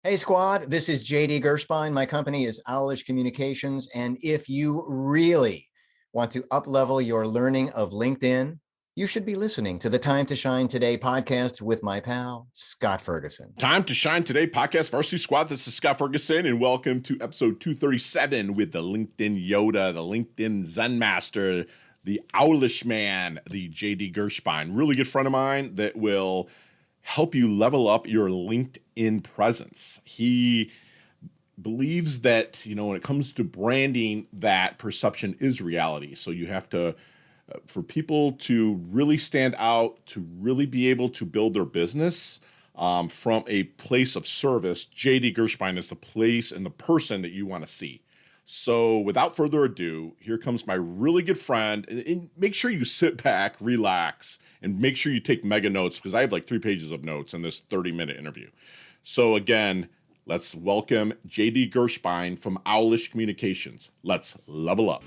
Hey squad, this is JD Gershbein. My company is Owlish Communications. And if you really want to up-level your learning of LinkedIn, you should be listening to the Time to Shine Today podcast with my pal, Scott Ferguson. Time to Shine Today podcast, Varsity Squad. This is Scott Ferguson, and welcome to episode 237 with the LinkedIn Yoda, the LinkedIn Zen Master, the Owlish Man, the JD Gershbein. Really good friend of mine that will help you level up your LinkedIn presence. He believes that, when it comes to branding, that perception is reality. So you have to, for people to really stand out, to really be able to build their business from a place of service, JD Gershbein is the place and the person that you want to see. So without further ado, here comes my really good friend. And make sure you sit back, relax, and make sure you take mega notes because I have like 3 pages of notes in this 30-minute interview. So again, let's welcome JD Gershbein from Owlish Communications. Let's level up.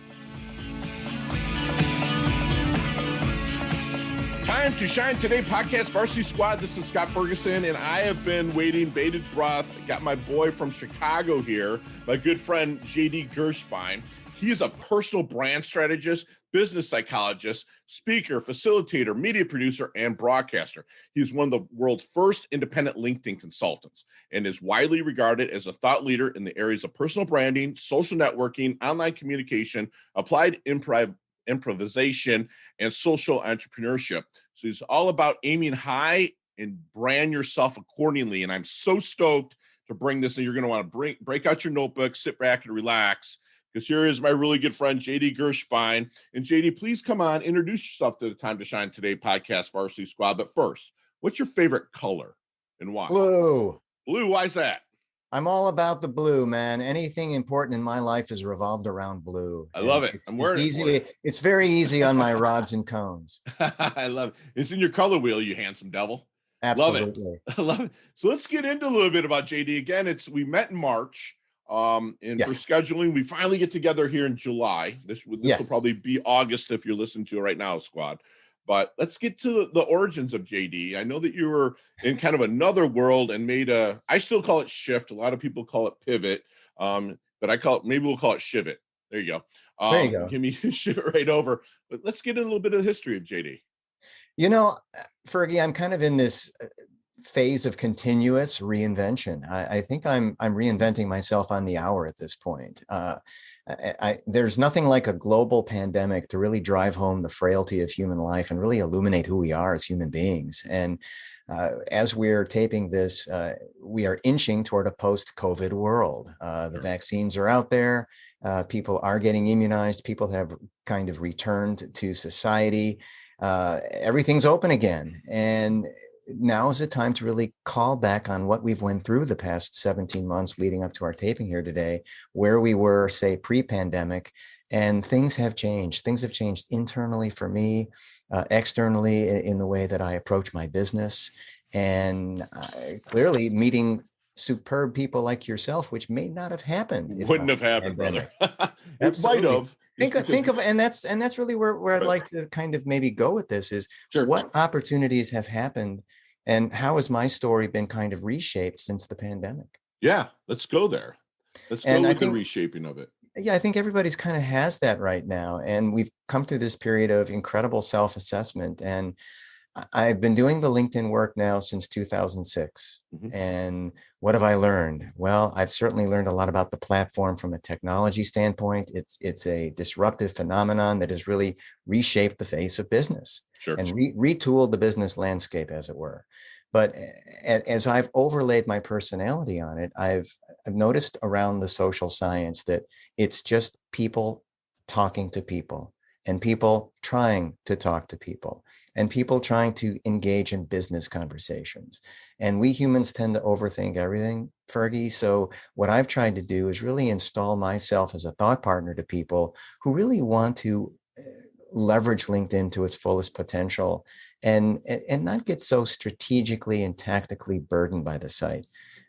Time to Shine Today podcast, Varsity Squad. This is Scott Ferguson, and I have been waiting bated breath. Got my boy from Chicago here, my good friend JD Gershbein. He is a personal brand strategist, business psychologist, speaker, facilitator, media producer, and broadcaster. He is one of the world's first independent LinkedIn consultants and is widely regarded as a thought leader in the areas of personal branding, social networking, online communication, applied improvisation, and social entrepreneurship. So he's all about aiming high and brand yourself accordingly. And I'm so stoked to bring this. And you're going to want to break out your notebook, sit back and relax, because here is my really good friend, JD Gershbein. And JD, please come on, introduce yourself to the Time to Shine Today podcast, Varsity Squad. But first, what's your favorite color and why? Blue. Blue, why is that? I'm all about the blue, man. Anything important in my life is revolved around blue. I love it. I'm wearing it. It's very easy on my rods and cones. I love it. It's in your color wheel, you handsome devil. Absolutely. Love it. I love it. So let's get into a little bit about JD. Again, we met in March. And yes, for scheduling, we finally get together here in July. This will probably be August if you're listening to it right now, squad. But let's get to the origins of JD. I know that you were in kind of another world and I still call it shift. A lot of people call it pivot. But maybe we'll call it shivit. There you go. There you go. Give me shivit right over. But let's get in a little bit of the history of JD. Fergie, I'm kind of in this phase of continuous reinvention. I think I'm reinventing myself on the hour at this point. There's nothing like a global pandemic to really drive home the frailty of human life and really illuminate who we are as human beings. And as we're taping this, we are inching toward a post-COVID world. The vaccines are out there. People are getting immunized. People have kind of returned to society. Everything's open again. And now is the time to really call back on what we've went through the past 17 months leading up to our taping here today, where we were, say, pre-pandemic, and things have changed. Things have changed internally for me, externally in the way that I approach my business, and clearly meeting superb people like yourself, which may not have happened. Wouldn't have happened, brother. It might have. Think of, and that's really where I'd like to kind of maybe go with this is what opportunities have happened and how has my story been kind of reshaped since the pandemic? Yeah, let's go there. Let's go with the reshaping of it. Yeah, I think everybody's kind of has that right now. And we've come through this period of incredible self-assessment. And I've been doing the LinkedIn work now since 2006. Mm-hmm. And what have I learned? Well, I've certainly learned a lot about the platform from a technology standpoint. It's a disruptive phenomenon that has really reshaped the face of business and retooled the business landscape, as it were. But as I've overlaid my personality on it, I've noticed around the social science that it's just people talking to people. And people trying to talk to people and people trying to engage in business conversations. And we humans tend to overthink everything, Fergie. So what I've tried to do is really install myself as a thought partner to people who really want to leverage LinkedIn to its fullest potential and not get so strategically and tactically burdened by the site,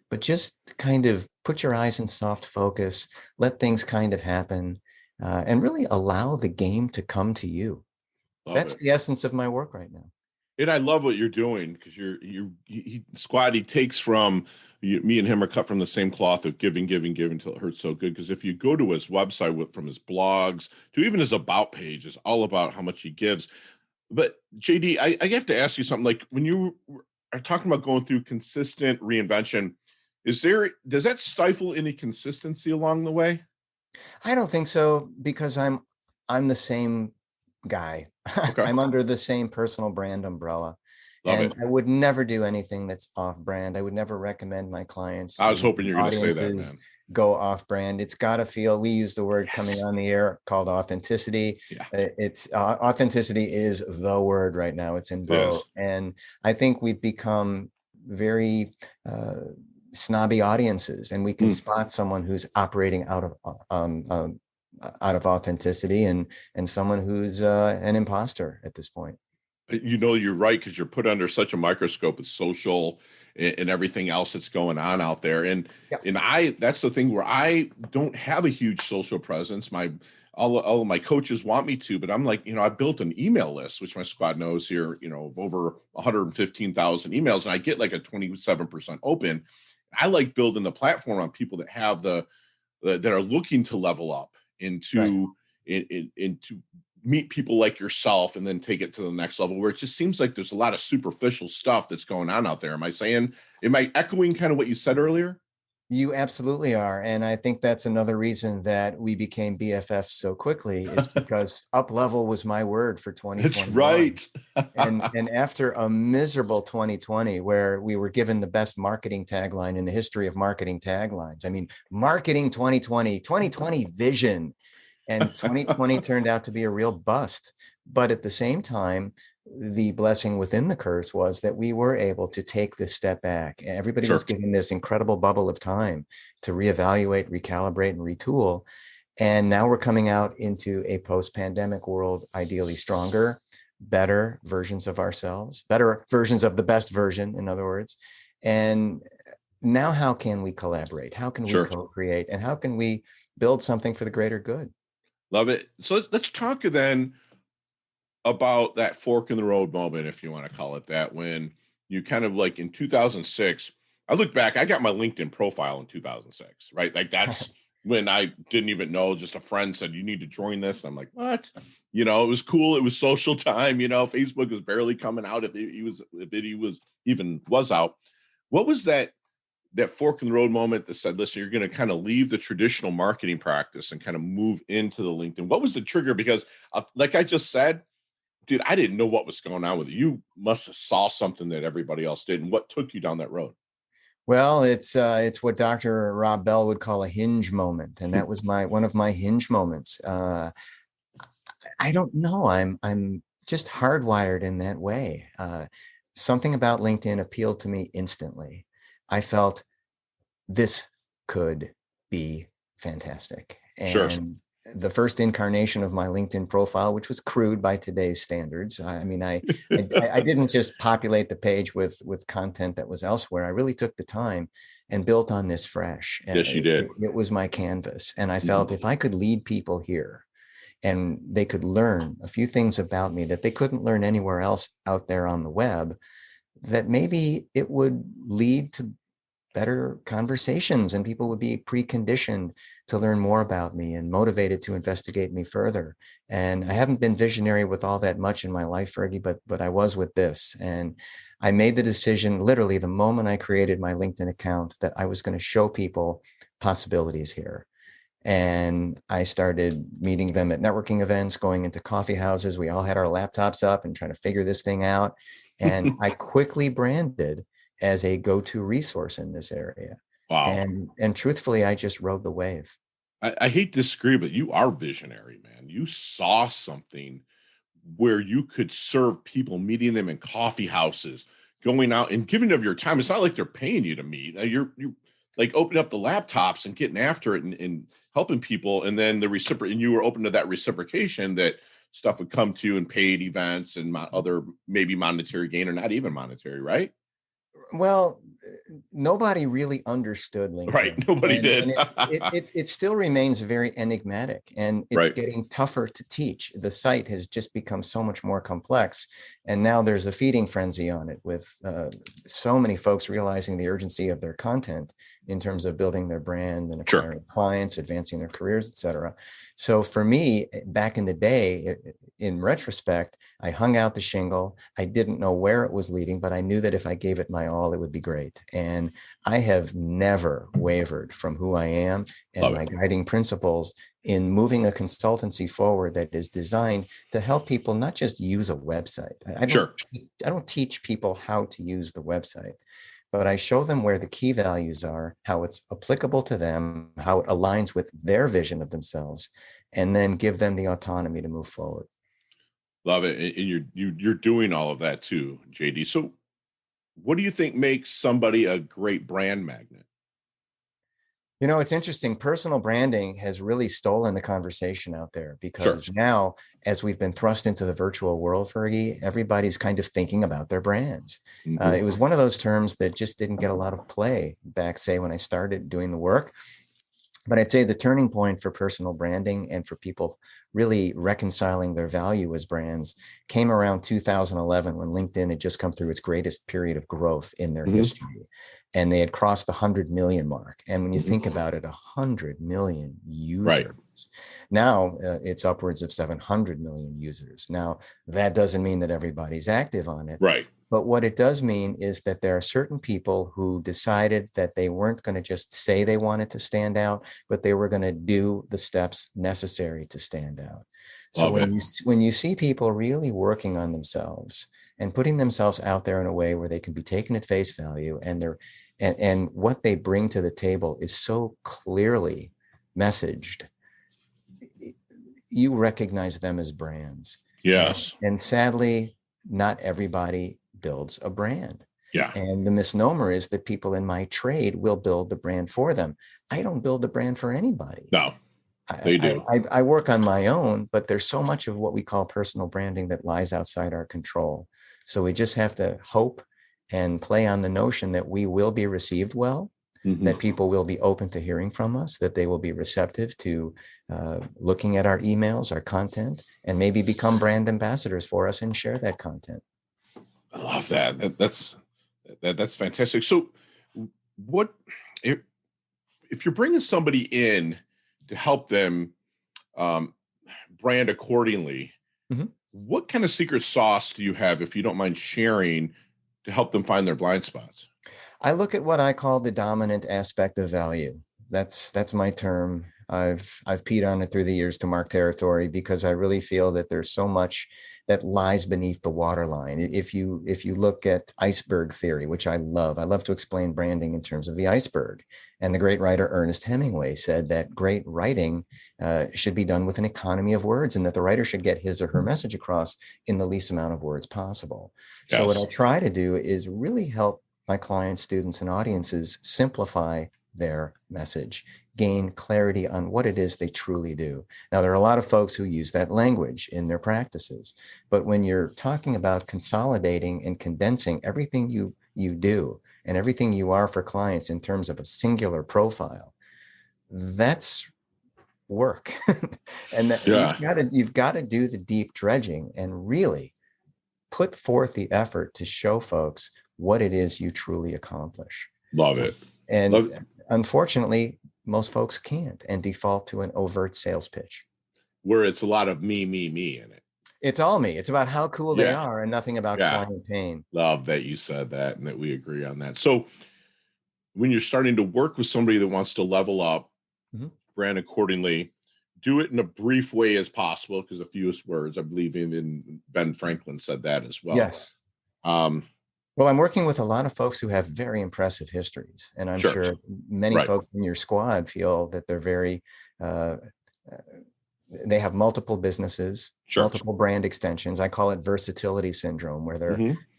but just kind of put your eyes in soft focus, let things kind of happen. And really allow the game to come to you. That's the essence of my work right now. And I love what you're doing because Squad, he takes from me and him are cut from the same cloth of giving, giving, giving until it hurts so good. Because if you go to his website from his blogs to even his about page, is all about how much he gives. But JD, I have to ask you something. Like when you are talking about going through consistent reinvention, does that stifle any consistency along the way? I don't think so, because I'm the same guy. Okay, I'm under the same personal brand umbrella. love And it. I would never do anything that's off brand. I would never recommend my clients I was and hoping you're going to say that, audiences man. go off brand. It's got to feel, we use the word coming Yes. on the air called authenticity. Yeah, It's authenticity is the word right now. It's in it vogue. is. And I think we've become very snobby audiences, and we can Mm. spot someone who's operating out of authenticity, and someone who's an imposter at this point. You're right, because you're put under such a microscope with social and everything else that's going on out there. And Yeah. that's the thing where I don't have a huge social presence. All of my coaches want me to, but I'm like, I built an email list, which my squad knows here, of over 115,000 emails, and I get like a 27% open. I like building the platform on people that have that are looking to level up Right. into meet people like yourself and then take it to the next level, where it just seems like there's a lot of superficial stuff that's going on out there. Am I echoing kind of what you said earlier? You absolutely are. And I think that's another reason that we became BFFs so quickly, is because up level was my word for That's 2021. right. And after a miserable 2020, where we were given the best marketing tagline in the history of marketing taglines. I mean, marketing 2020 vision, and 2020 turned out to be a real bust. But at the same time, the blessing within the curse was that we were able to take this step back. Everybody was Sure. given this incredible bubble of time to reevaluate, recalibrate, and retool. And now we're coming out into a post-pandemic world, ideally stronger, better versions of ourselves, better versions of the best version, in other words. And now, how can we collaborate? How can we Sure. co-create? And how can we build something for the greater good? Love it. So let's talk then about that fork in the road moment, if you want to call it that, when you kind of like in 2006. I look back, I got my LinkedIn profile in 2006, right? Like that's when I didn't even know, just a friend said, you need to join this. And I'm like, what? It was cool. It was social time. Facebook was barely coming out if it was even was out. What was that fork in the road moment that said, listen, you're going to kind of leave the traditional marketing practice and kind of move into the LinkedIn? What was the trigger? Because like I just said, dude, I didn't know what was going on with you. You must have saw something that everybody else did. And what took you down that road? Well, it's what Dr. Rob Bell would call a hinge moment, and that was one of my hinge moments. I don't know. I'm just hardwired in that way. Something about LinkedIn appealed to me instantly. I felt this could be fantastic. Sure. And the first incarnation of my LinkedIn profile, which was crude by today's standards. I mean, I didn't just populate the page with content that was elsewhere. I really took the time and built on this fresh. Yes, you did. It was my canvas. And I felt if I could lead people here and they could learn a few things about me that they couldn't learn anywhere else out there on the web, that maybe it would lead to better conversations, and people would be preconditioned to learn more about me and motivated to investigate me further. And I haven't been visionary with all that much in my life, Fergie, but I was with this. And I made the decision literally the moment I created my LinkedIn account that I was going to show people possibilities here. And I started meeting them at networking events, going into coffee houses. We all had our laptops up and trying to figure this thing out. And I quickly branded as a go-to resource in this area. Wow. And truthfully, I just rode the wave. I hate to disagree, but you are visionary, man. You saw something where you could serve people, meeting them in coffee houses, going out and giving of your time. It's not like they're paying you to meet. You're like opening up the laptops and getting after it and helping people. And then and you were open to that reciprocation, that stuff would come to you in paid events and other maybe monetary gain or not even monetary, right? Well, nobody really understood Right. LinkedIn, Nobody did. and it still remains very enigmatic, and it's Right. getting tougher to teach. The site has just become so much more complex, and now there's a feeding frenzy on it with so many folks realizing the urgency of their content in terms of building their brand and Sure. acquiring clients, advancing their careers, etc. So for me, back in the day, in retrospect, I hung out the shingle. I didn't know where it was leading, but I knew that if I gave it my all, it would be great. And I have never wavered from who I am and Love my it. guiding principles in moving a consultancy forward that is designed to help people not just use a website. Sure. I don't teach people how to use the website, but I show them where the key values are, how it's applicable to them, how it aligns with their vision of themselves, and then give them the autonomy to move forward. Love it. And you're doing all of that too, JD. So what do you think makes somebody a great brand magnet? You know, it's interesting. Personal branding has really stolen the conversation out there Sure. because now, as we've been thrust into the virtual world, Fergie, everybody's kind of thinking about their brands. Mm-hmm. It was one of those terms that just didn't get a lot of play back, say, when I started doing the work. But I'd say the turning point for personal branding and for people really reconciling their value as brands came around 2011 when LinkedIn had just come through its greatest period of growth in their Mm-hmm. history. And they had crossed the 100 million mark. And when you Mm-hmm. think about it, 100 million users. Right. Now it's upwards of 700 million users. Now, that doesn't mean that everybody's active on it. Right. But what it does mean is that there are certain people who decided that they weren't going to just say they wanted to stand out, but they were going to do the steps necessary to stand out. So when you see people really working on themselves and putting themselves out there in a way where they can be taken at face value, and what they bring to the table is so clearly messaged, you recognize them as brands. Yes. And sadly, not everybody builds a brand. Yeah. And the misnomer is that people in my trade will build the brand for them. I don't build the brand for anybody. No, they do. I work on my own, but there's so much of what we call personal branding that lies outside our control. So we just have to hope and play on the notion that we will be received well, Mm-hmm. that people will be open to hearing from us, that they will be receptive to looking at our emails, our content, and maybe become brand ambassadors for us and share that content. I love that. That's fantastic. So what if you're bringing somebody in to help them brand accordingly, mm-hmm. what kind of secret sauce do you have, if you don't mind sharing, to help them find their blind spots? I look at what I call the dominant aspect of value. That's my term. I've peed on it through the years to mark territory because I really feel that there's so much that lies beneath the waterline. If you look at iceberg theory, which I love to explain branding in terms of the iceberg. And the great writer Ernest Hemingway said that great writing should be done with an economy of words, and that the writer should get his or her message across in the least amount of words possible. Yes. So what I try to do is really help my clients, students, and audiences simplify their message, gain clarity on what it is they truly do. Now, there are a lot of folks who use that language in their practices, but when you're talking about consolidating and condensing everything you do and everything you are for clients in terms of a singular profile, that's work. And you've got to do the deep dredging and really put forth the effort to show folks what it is you truly accomplish. Love it. And unfortunately, most folks can't and default to an overt sales pitch. Where it's a lot of me in it. It's all me. It's about how cool they are and nothing about client pain. Love that you said that and that we agree on that. So when you're starting to work with somebody that wants to level up, mm-hmm. brand accordingly, do it in a brief way as possible, because the fewest words, I believe even Ben Franklin said that as well. Yes. Well, I'm working with a lot of folks who have very impressive histories, and I'm sure many folks in your squad feel that they're very, they have multiple businesses, multiple brand extensions. I call it versatility syndrome, where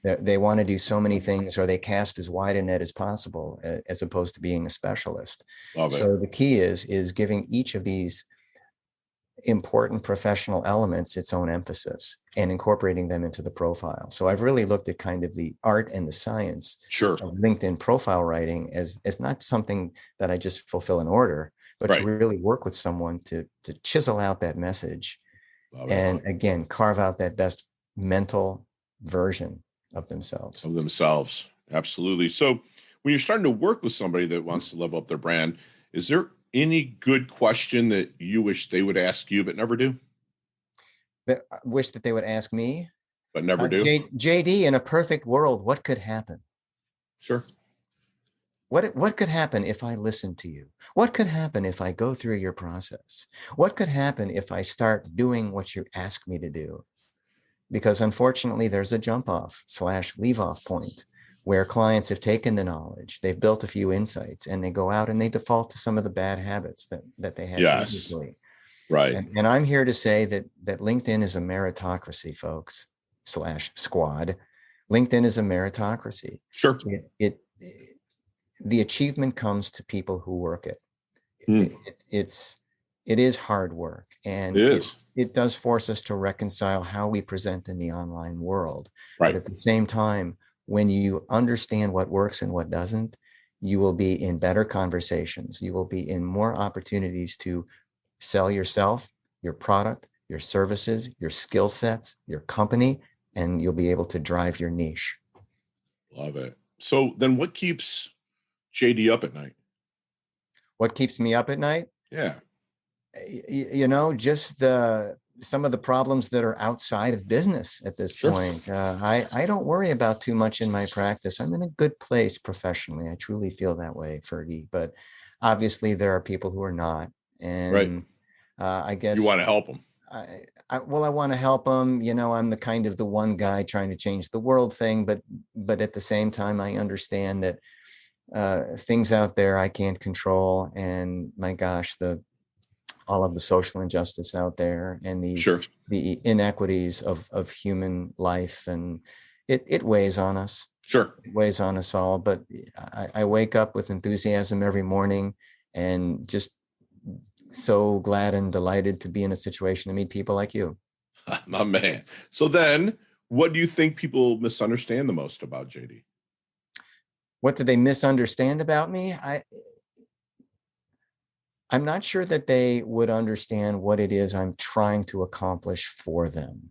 they want to do so many things, or they cast as wide a net as possible, as opposed to being a specialist. So the key is giving each of these important professional elements its own emphasis and incorporating them into the profile. So I've really looked at kind of the art and the science Sure. of LinkedIn profile writing as not something that I just fulfill an order, but Right. to really work with someone to chisel out that message. Love And it. again, carve out that best mental version of themselves. Absolutely. So when you're starting to work with somebody that wants to level up their brand, is there any good question that you wish they would ask you but never do? But I wish that they would ask me, But never do? JD, in a perfect world, what could happen? Sure. What could happen if I listen to you? What could happen if I go through your process? What could happen if I start doing what you ask me to do? Because unfortunately, there's a jump off / leave off point where clients have taken the knowledge, they've built a few insights, and they go out and they default to some of the bad habits that they had Yes. previously. Right. And I'm here to say that LinkedIn is a meritocracy, folks / squad. LinkedIn is a meritocracy. Sure. The achievement comes to people who work it. Mm. It is hard work, and it does force us to reconcile how we present in the online world. Right. But at the same time, when you understand what works and what doesn't, you will be in better conversations. You will be in more opportunities to sell yourself, your product, your services, your skill sets, your company, and you'll be able to drive your niche. Love it. So then what keeps JD up at night? What keeps me up at night? Yeah. Just some of the problems that are outside of business at this point. I don't worry about too much in my practice. I'm in a good place professionally. I truly feel that way, Fergie. But obviously, there are people who are not, and I guess you want to help them. I want to help them. I'm the kind of the one guy trying to change the world thing, but at the same time, I understand that things out there I can't control, and my gosh, all of the social injustice out there and the inequities of human life, and it weighs on us. Sure. It weighs on us all, but I wake up with enthusiasm every morning and just so glad and delighted to be in a situation to meet people like you. My man. So then what do you think people misunderstand the most about JD? What do they misunderstand about me? I'm not sure that they would understand what it is I'm trying to accomplish for them.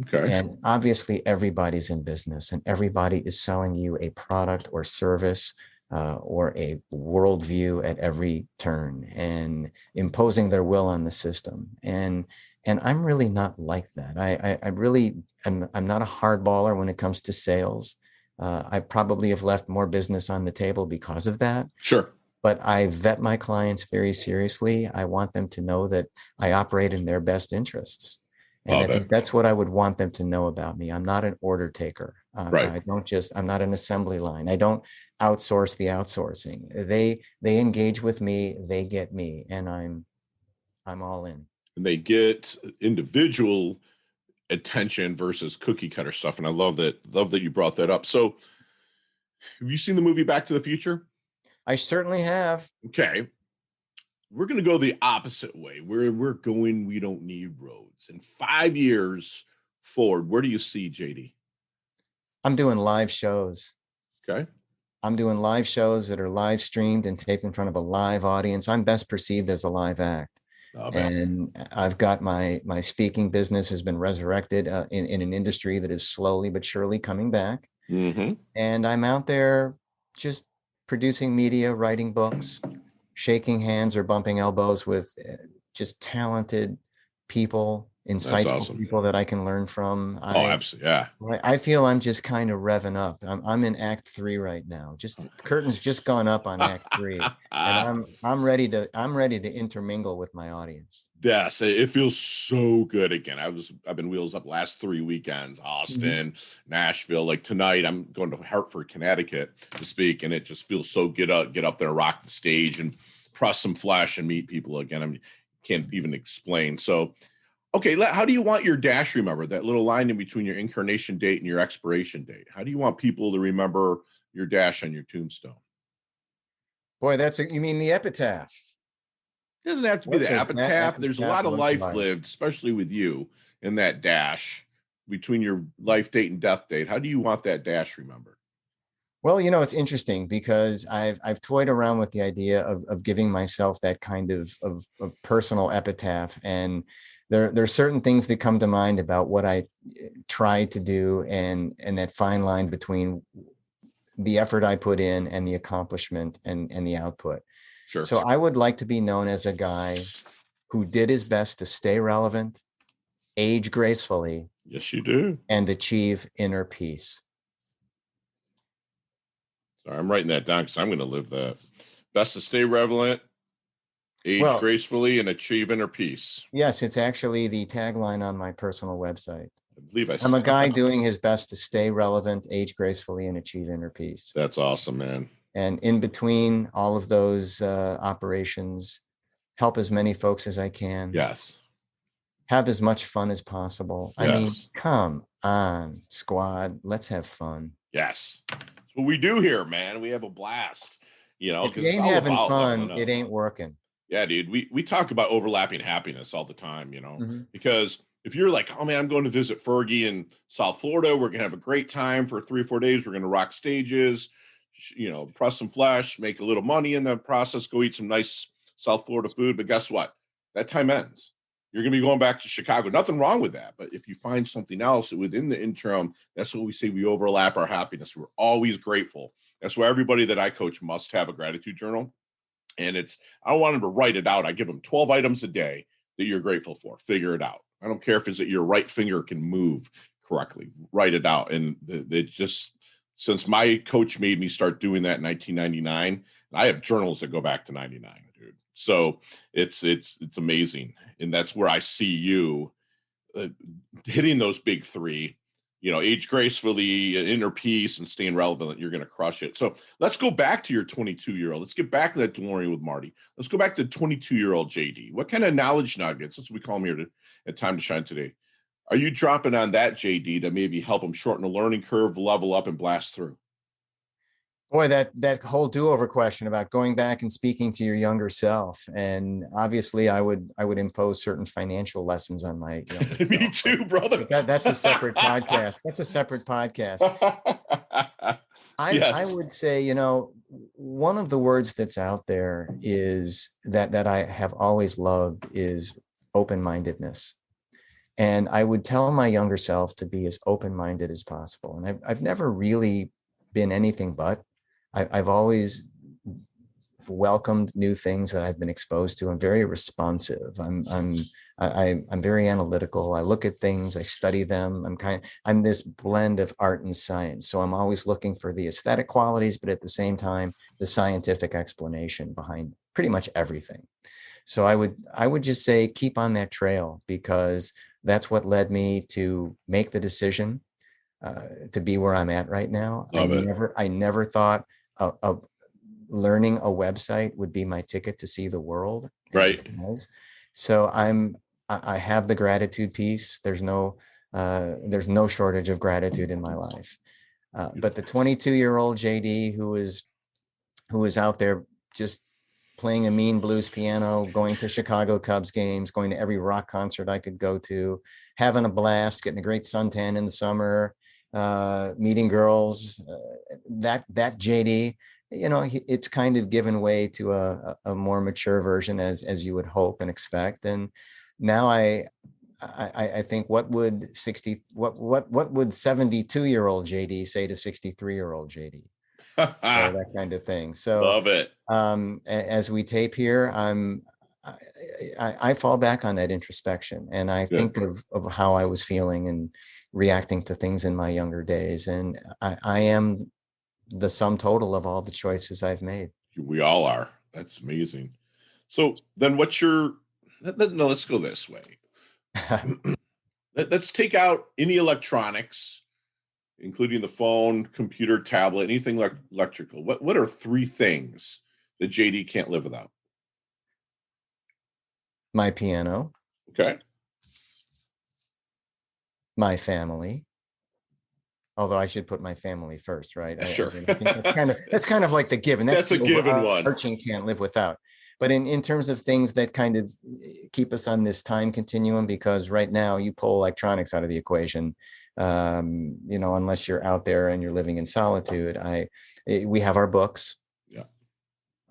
Okay. And obviously, everybody's in business and everybody is selling you a product or service or a worldview at every turn and imposing their will on the system. And I'm really not like that. I really I'm not a hardballer when it comes to sales. I probably have left more business on the table because of that. Sure. But I vet my clients very seriously. I want them to know that I operate in their best interests. And I think that's what I would want them to know about me. I'm not an order taker. Right. I'm not an assembly line. I don't outsource the outsourcing. They engage with me, they get me, and I'm all in. And they get individual attention versus cookie cutter stuff. And I love that you brought that up. So have you seen the movie Back to the Future? I certainly have. Okay. We're going to go the opposite way. We're going, we don't need roads. In 5 years forward, where do you see JD? I'm doing live shows. Okay. I'm doing live shows that are live streamed and taped in front of a live audience. I'm best perceived as a live act. And I've got my speaking business has been resurrected in an industry that is slowly but surely coming back. Mm-hmm. And I'm out there just producing media, writing books, shaking hands or bumping elbows with just talented people, insightful people that I can learn from. Absolutely. Yeah. I feel I'm just kind of revving up. I'm in Act 3 right now. Just curtains just gone up on Act 3, and I'm ready to intermingle with my audience. Yes, it feels so good again. I've been wheels up last 3 weekends, Austin, Nashville. Like tonight, I'm going to Hartford, Connecticut to speak, and it just feels so get up there, rock the stage, and press some flesh and meet people again. I mean, can't even explain. So. Okay, how do you want your dash remembered? That little line in between your incarnation date and your expiration date. How do you want people to remember your dash on your tombstone? Boy, you mean the epitaph? It doesn't have to be What the does that epitaph. There's a epitaph lot of look life like? lived, especially with you in that dash between your life date and death date. How do you want that dash remembered? Well, it's interesting because I've toyed around with the idea of giving myself that kind of personal epitaph, and there's certain things that come to mind about what I tried to do, and that fine line between the effort I put in and the accomplishment and the output. Sure. So I would like to be known as a guy who did his best to stay relevant, age gracefully, Yes, you do. and achieve inner peace. Sorry, I'm writing that down because I'm going to live that. Best to stay relevant, age Well, gracefully, and achieve inner peace. yes, it's actually the tagline on my personal website. I believe I I'm a said guy doing his best to stay relevant, age gracefully, and achieve inner peace. that's awesome, man. And in between all of those operations, help as many folks as I can. Yes. Have as much fun as possible. I mean, Yes. come on, squad. Let's have fun. Yes. That's what we do here, man. We have a blast. If Because you it's ain't all having about fun, leveling it up. ain't working. Yeah, dude. We talk about overlapping happiness all the time, Mm-hmm. because if you're like, oh man, I'm going to visit Fergie in South Florida, we're gonna have a great time for 3 or 4 days. We're gonna rock stages, press some flesh, make a little money in the process, go eat some nice South Florida food. But guess what? That time ends. You're gonna be going back to Chicago. Nothing wrong with that. But if you find something else within the interim, that's what we say, we overlap our happiness. We're always grateful. That's why everybody that I coach must have a gratitude journal. And I don't want them to write it out. I give them 12 items a day that you're grateful for. Figure it out. I don't care if it's that your right finger can move correctly. Write it out. And it just, since my coach made me start doing that in 1999, I have journals that go back to 99, dude. So it's amazing. And that's where I see you hitting those big three, age gracefully, inner peace, and staying relevant. You're going to crush it. So let's go back to your 22-year-old. Let's get back to that DeLorean with Marty. Let's go back to 22-year-old JD. What kind of knowledge nuggets, that's what we call him here at Time to Shine today, are you dropping on that JD to maybe help him shorten the learning curve, level up, and blast through? Boy, that whole do-over question about going back and speaking to your younger self, and obviously I would impose certain financial lessons on my younger self. Me too, brother. But that's a separate podcast. That's a separate podcast. Yes. I would say, one of the words that's out there is that I have always loved is open-mindedness. And I would tell my younger self to be as open-minded as possible. And I've never really been anything but. I've always welcomed new things that I've been exposed to. I'm very responsive. I'm very analytical. I look at things, I study them. I'm this blend of art and science. So I'm always looking for the aesthetic qualities, but at the same time, the scientific explanation behind pretty much everything. So I would just say keep on that trail, because that's what led me to make the decision to be where I'm at right now. I never thought of learning a website would be my ticket to see the world. Right. So I have the gratitude piece. There's no shortage of gratitude in my life. But the 22-year-old JD who is out there just playing a mean blues piano, going to Chicago Cubs games, going to every rock concert I could go to, having a blast, getting a great suntan in the summer, meeting girls, that JD, it's kind of given way to a more mature version, as you would hope and expect. And now I think what would 72-year-old JD say to 63-year-old JD? So that kind of thing. So love it. As we tape here, I fall back on that introspection, and I think of how I was feeling and reacting to things in my younger days. And I am the sum total of all the choices I've made. We all are. That's amazing. So then let's go this way. Let's take out any electronics, including the phone, computer, tablet, anything electrical. What are 3 things that JD can't live without? My piano. Okay. My family. Although I should put my family first, right? Sure. I think that's kind of like the given. That's a the given one. overarching can't live without. But in terms of things that kind of keep us on this time continuum, because right now you pull electronics out of the equation, unless you're out there and you're living in solitude. We have our books. Yeah.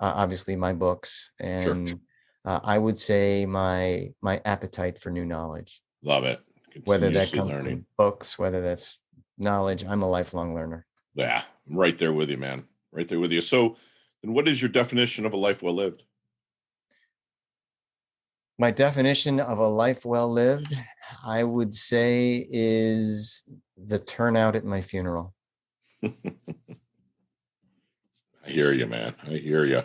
Obviously my books, and I would say my appetite for new knowledge. Love it. Whether that comes from books, whether that's knowledge, I'm a lifelong learner. Yeah, I'm right there with you, man. Right there with you. So, then what is your definition of a life well lived? My definition of a life well lived, I would say, is the turnout at my funeral. I hear you, man. I hear you.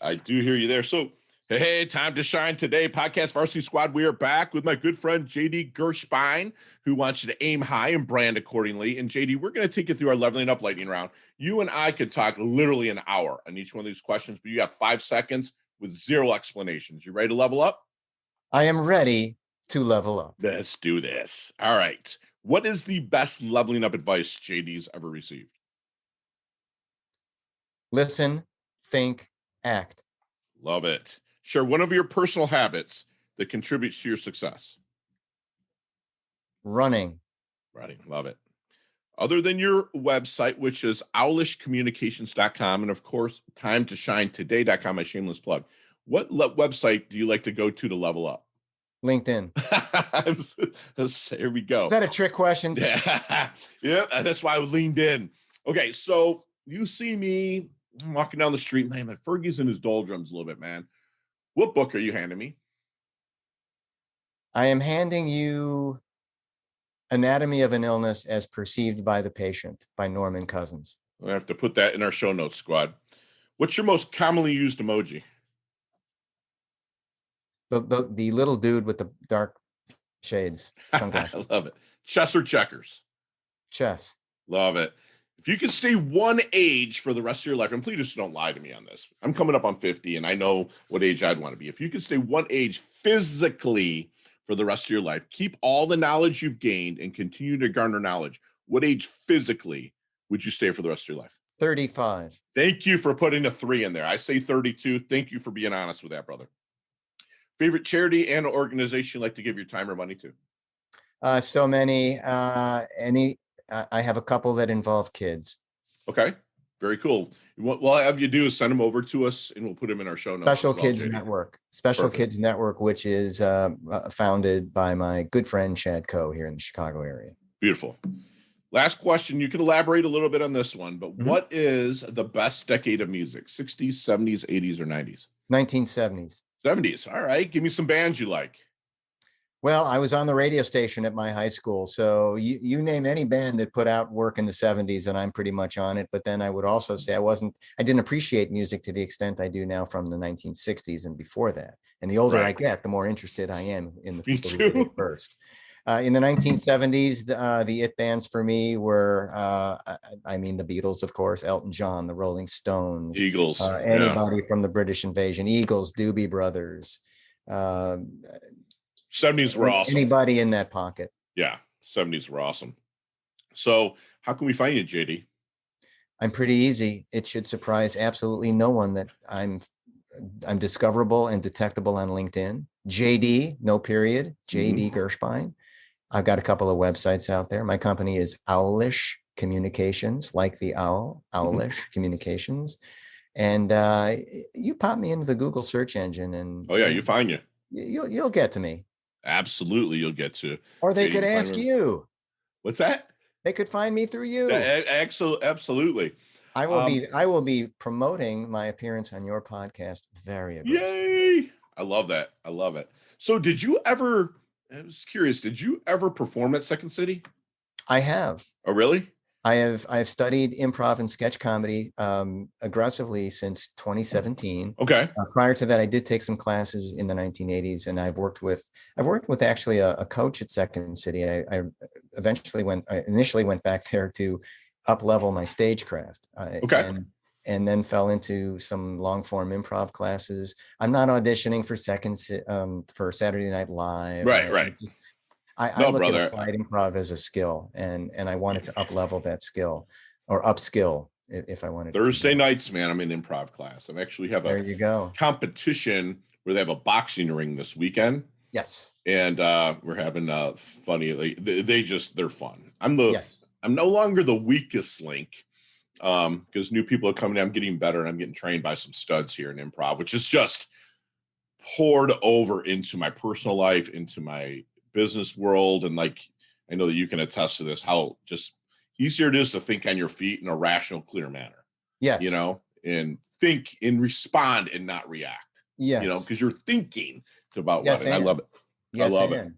I do hear you there. So, hey, time to shine today. Podcast Varsity Squad. We are back with my good friend, JD Gershbein, who wants you to aim high and brand accordingly. And JD, we're going to take you through our leveling up lightning round. You and I could talk literally an hour on each one of these questions, but you got 5 seconds with 0 explanations. You ready to level up? I am ready to level up. Let's do this. All right. What is the best leveling up advice JD's ever received? Listen, think, act. Love it. Share one of your personal habits that contributes to your success. Running. Love it. Other than your website, which is owlishcommunications.com, and of course, timetoshinetoday.com, my shameless plug. What website do you like to go to level up? LinkedIn. Here we go. Is that a trick question? Yeah, that's why I leaned in. Okay, so you see me walking down the street, man, Fergie's in his doldrums a little bit, man. What book are you handing me? I am handing you Anatomy of an Illness as Perceived by the Patient by Norman Cousins. I have to put that in our show notes, squad. What's your most commonly used emoji? The little dude with the dark shades, sunglasses. I love it. Chess or checkers? Chess. Love it. If you could stay one age for the rest of your life, and please just don't lie to me on this. I'm coming up on 50 and I know what age I'd want to be. If you could stay one age physically for the rest of your life, keep all the knowledge you've gained and continue to garner knowledge, what age physically would you stay for the rest of your life? 35. Thank you for putting a 3 in there. I say 32. Thank you for being honest with that, brother. Favorite charity and organization you like to give your time or money to? So many. I have a couple that involve kids. Okay. Very cool. What I'll have you do is send them over to us and we'll put them in our show notes. Special Kids Network. Special Kids Network, which is founded by my good friend Chad Coe here in the Chicago area. Beautiful. Last question. You can elaborate a little bit on this one, but what is the best decade of music? 60s, 70s, 80s, or 90s? 1970s. 70s. All right. Give me some bands you like. Well, I was on the radio station at my high school. So you name any band that put out work in the 70s and I'm pretty much on it. But then I would also say I didn't appreciate music to the extent I do now from the 1960s and before that. And the older I get, the more interested I am in the people who did it first. In the 1970s, the it bands for me were, the Beatles, of course, Elton John, the Rolling Stones, Eagles, anybody from the British Invasion, Eagles, Doobie Brothers. 70s were awesome. Anybody in that pocket. Yeah, 70s were awesome. So how can we find you, JD? I'm pretty easy. It should surprise absolutely no one that I'm discoverable and detectable on LinkedIn. JD, no period, JD Gershbein. I've got a couple of websites out there. My company is Owlish Communications, like the owl, Owlish Communications. And you pop me into the Google search engine and you find you. You'll get to me. Absolutely, you'll get to. Or they could ask you. What's that? They could find me through you. Absolutely. I will be promoting my appearance on your podcast very aggressively. Yay! I love that. I love it. So did you ever, I was curious, did you ever perform at Second City? I have. Oh, really? I've studied improv and sketch comedy aggressively since 2017. Okay. Prior to that, I did take some classes in the 1980s, and I've worked with actually a coach at Second City. I initially went back there to up level my stagecraft. Okay. And then fell into some long form improv classes. I'm not auditioning for for Saturday Night Live. Right. I No, look at brother. applied improv as a skill, and I wanted to up level that skill, or upskill if I wanted to keep Thursday going. nights, man, I'm in improv class. I actually have There a you go. competition where they have a boxing ring this weekend. Yes. And we're having funny, like, they're fun. I'm Yes. no longer the weakest link, because new people are coming in. I'm getting better, and I'm getting trained by some studs here in improv, which is just poured over into my personal life, into my business world. And like, I know that you can attest to this, how just easier it is to think on your feet in a rational, clear manner, Yes. and think and respond and not react, Yes. because you're thinking about what, Yes, and I love and it. I yes, love it. and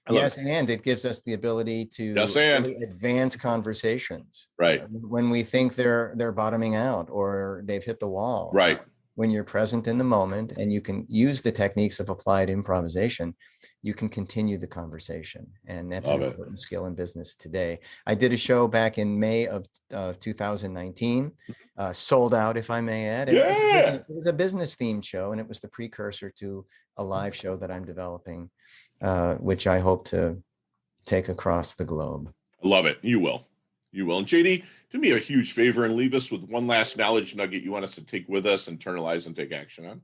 I love it. yes, and it gives us the ability Yes, to and really advance conversations. right, When we think they're bottoming out or they've hit the wall. right. When you're present in the moment and you can use the techniques of applied improvisation, you can continue the conversation. And that's Love an it. important skill in business today. I did a show back in May of 2019, sold out, if I may add. And Yeah, it was a business themed show, and it was the precursor to a live show that I'm developing, which I hope to take across the globe. I love it. You will. And JD, do me a huge favor and leave us with one last knowledge nugget you want us to take with us, internalize, and take action on.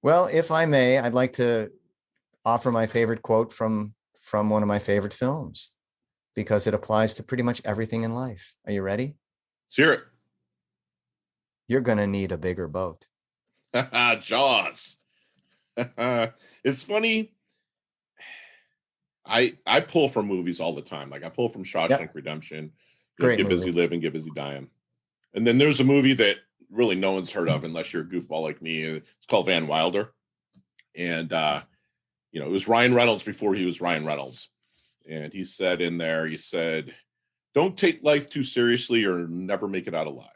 Well, if I may, I'd like to offer my favorite quote from one of my favorite films, because it applies to pretty much everything in life. Are you ready? Let's hear it. You're going to need a bigger boat. Jaws. It's funny. I pull from movies all the time. Like I pull from Shawshank Redemption. Great Get movie. busy living, get busy dying. And then there's a movie that really no one's heard of unless you're a goofball like me. It's called Van Wilder. And it was Ryan Reynolds before he was Ryan Reynolds. And he said in there, he said, "Don't take life too seriously or never make it out alive."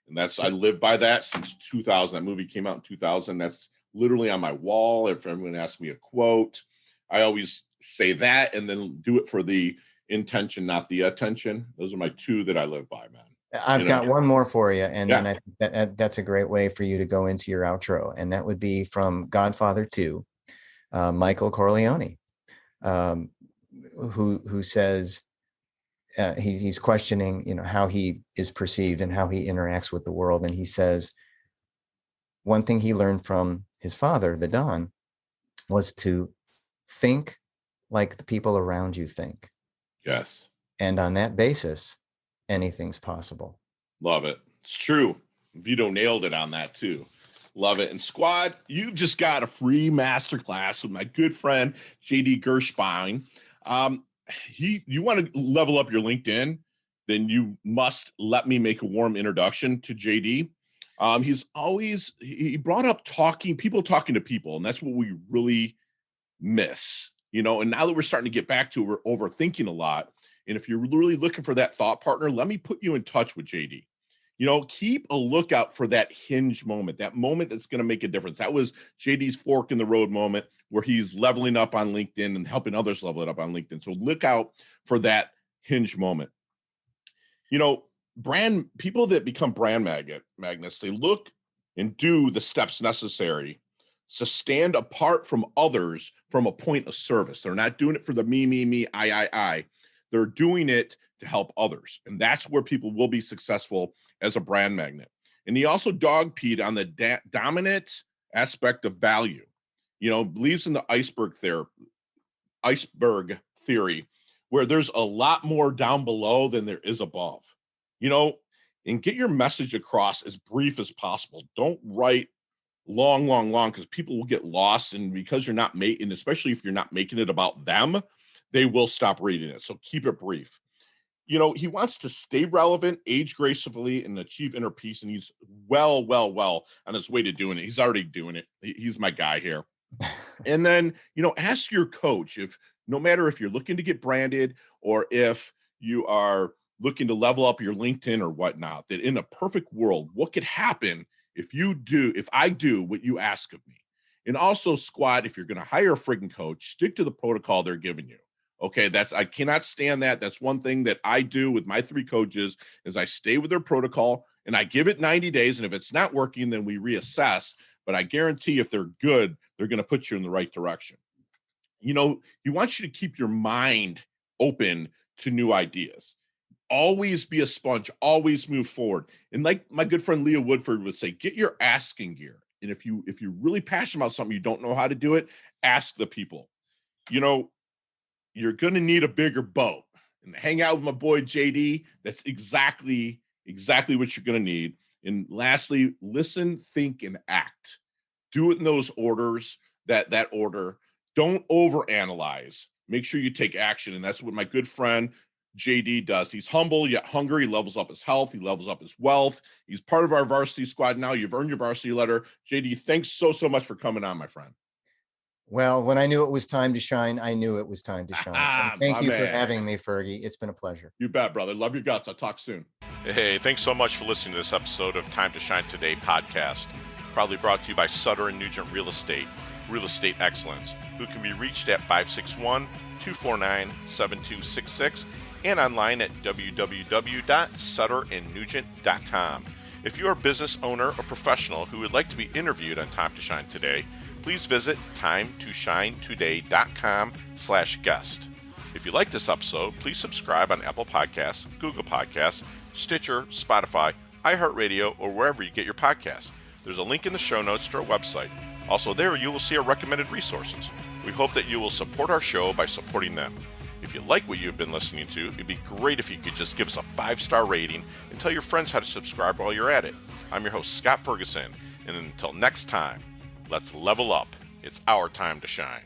And I live by that since 2000. That movie came out in 2000. That's literally on my wall. If everyone asks me a quote, I always say that and then do it for the intention, not the attention. Those are my two that I live by, man. I've got one more for you. And Yeah. then I think that's a great way for you to go into your outro. And that would be from Godfather 2, Michael Corleone, who says, he's questioning, how he is perceived and how he interacts with the world. And he says, one thing he learned from his father, the Don, was to think like the people around you think. Yes. And on that basis, anything's possible. Love it. It's true. Vito nailed it on that too. Love it. And squad, you just got a free masterclass with my good friend JD Gershbein. You want to level up your LinkedIn, then you must let me make a warm introduction to JD. He brought up people talking to people, and that's what we really miss, and now that we're starting to get back to it, we're overthinking a lot. And if you're really looking for that thought partner, let me put you in touch with JD. Keep a lookout for that hinge moment, that moment that's going to make a difference. That was JD's fork in the road moment where he's leveling up on LinkedIn and helping others level it up on LinkedIn. So look out for that hinge moment. Brand people that become brand magnets, they look and do the steps necessary to stand apart from others from a point of service. They're not doing it for the me, I. They're doing it to help others. And that's where people will be successful as a brand magnet. And he also dog-peed on the dominant aspect of value. Believes in the iceberg theory, where there's a lot more down below than there is above. And get your message across as brief as possible. Don't write long, because people will get lost. And because you're not making, especially if you're not making it about them, they will stop reading it. So keep it brief. He wants to stay relevant, age gracefully, and achieve inner peace. And he's well on his way to doing it. He's already doing it. He's my guy here. And then, ask your coach, no matter if you're looking to get branded or if you are looking to level up your LinkedIn or whatnot, that in a perfect world, what could happen if I do what you ask of me? And also, squad, if you're going to hire a friggin' coach, stick to the protocol they're giving you. Okay, I cannot stand that. That's one thing that I do with my 3 coaches is I stay with their protocol and I give it 90 days. And if it's not working, then we reassess. But I guarantee if they're good, they're going to put you in the right direction. he wants you to keep your mind open to new ideas. Always be a sponge, always move forward. And like my good friend Leah Woodford would say, get your asking gear. And if you're really passionate about something, you don't know how to do it, ask the people. You're going to need a bigger boat. And hang out with my boy JD. That's exactly what you're going to need. And lastly, listen, think, and act. Do it in those orders, that order. Don't overanalyze. Make sure you take action. And that's what my good friend JD does. He's humble yet hungry. He levels up his health. He levels up his wealth. He's part of our varsity squad now. You've earned your varsity letter. JD, thanks so much for coming on, my friend. Well, when I knew it was time to shine, I knew it was time to shine. And thank you for having me, Fergie. It's been a pleasure. You bet, brother. Love your guts. I'll talk soon. Hey, thanks so much for listening to this episode of Time to Shine Today podcast. Proudly brought to you by Sutter & Nugent Real Estate Excellence, who can be reached at 561-249-7266 and online at www.sutterandnugent.com. If you are a business owner or professional who would like to be interviewed on Time to Shine Today, please visit timetoshinetoday.com/guest. If you like this episode, please subscribe on Apple Podcasts, Google Podcasts, Stitcher, Spotify, iHeartRadio, or wherever you get your podcasts. There's a link in the show notes to our website. Also there, you will see our recommended resources. We hope that you will support our show by supporting them. If you like what you've been listening to, it'd be great if you could just give us a 5-star rating and tell your friends how to subscribe while you're at it. I'm your host, Scott Ferguson, and until next time, let's level up. It's our time to shine.